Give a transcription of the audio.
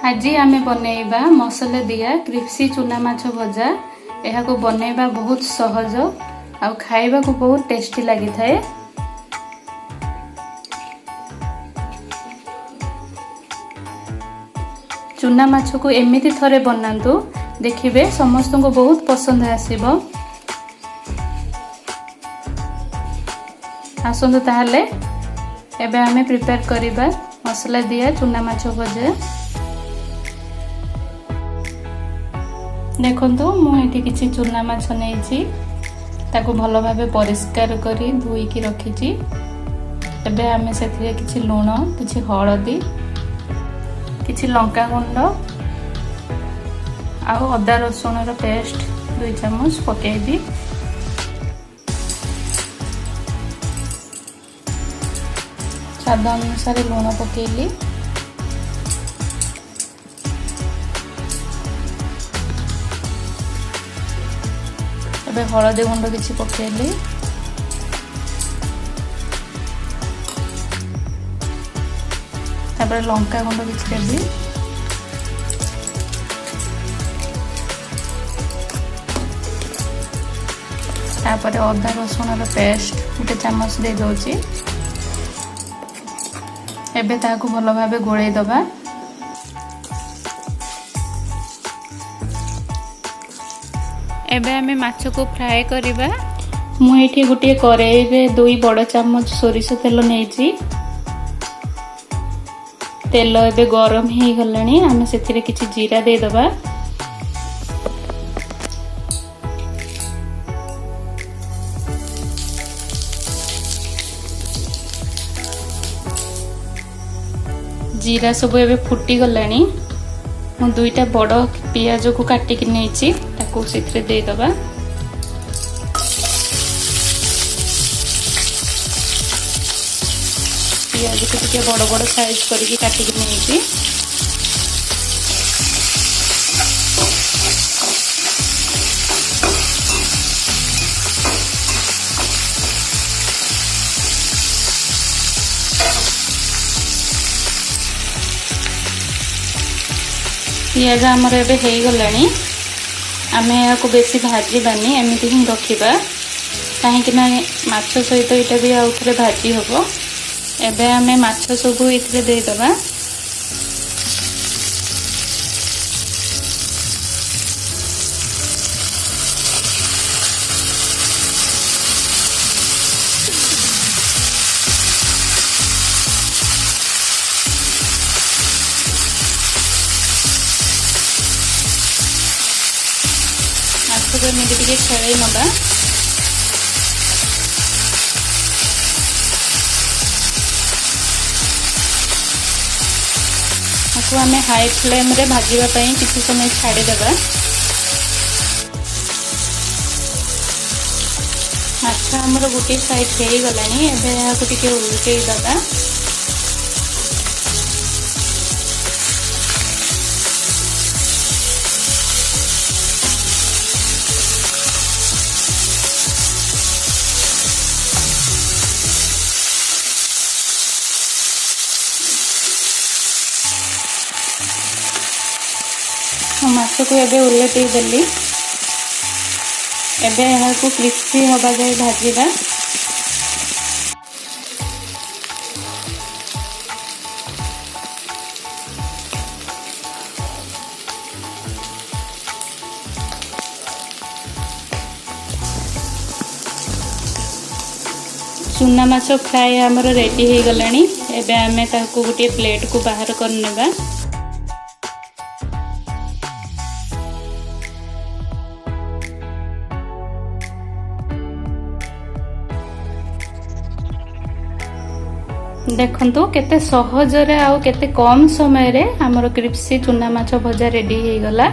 आज आमे बनैबा मसला दिया क्रिस्पी चूना माछ भजा। यह को बनैबा बहुत सहज आ खाइबा को बहुत टेस्टी लगी थाए। चूना माछ को एमिति थरे बनांतु, देखिबे समस्त को बहुत पसंद आसीबो। आसंतु ताहले एबे आमे प्रिपेयर करिबा मसला दिया चूना माछ भजा। देखंतु मु एठी किछि चूना माछ नेइछि, ताको भलो भाबे परिष्कार करी धोई की रखिछि। एबे आमे सेथिरे किछि लूण, किछि हळदी, किछि लंका गुंड आ अदा रसुण रो पेस्ट 2 चम्मच पकेइबी। स्वाद अनुसार लूण पकेइली। एबे हळदी गुंड किछि पकेइली। तापर लंका गुंड किछि देबी। तापर अदा रसुण रो पेस्ट 1 चम्मच दे दोछि। एबे ताको भलो भाबे गोळेइ दबा। एबे आमे माछ को फ्राई करिबा। मु एठी गुटे करेई रे 2 बड़ चम्मच सोरिष तेल नेइछि। तेल एबे गरम हे गलानी, आमे सेथिरे किछि जीरा दे दबा। जीरा सब एबे फुटी गलानी। मु 2टा बड़ पियाज को काटी कि नेइछि, ताको सेथिरे दे दबा। पियाज को टिके बड़ बड़ साइज करके काटी कि नेइछि। पियाज आमर एबे हे गलानी। आमे याको बेसी भाजीबानी, एमिति ही रखिबा, काहेकि ना माछ सहित इटा भी आउ थरे भाजी होबो। एबे आमे माछ सब इथरे दे दबा। माछ एमिति टिके खेळेइ नबा। को हमें हाई फ्लेम रे भाजीबा पई किछि समय छाडी देबा। माछ हमर गुटी साइड हेई गलानी। एबे याको टिके उल्टेइ दबा। माछ को एबे उल्टेइ देली। एबे यहाँ को क्रिस्पी होबा जाय भाजीबा। चूना माछ फ्राई हमर रेडी हे गलानी। एबे आमे ताको गुटे प्लेट को बाहर कर नेबा। देखंतु केते सहज रे आ केते कम समय रे हमर क्रिस्पी चूना माछ भजा रेडी हे गला।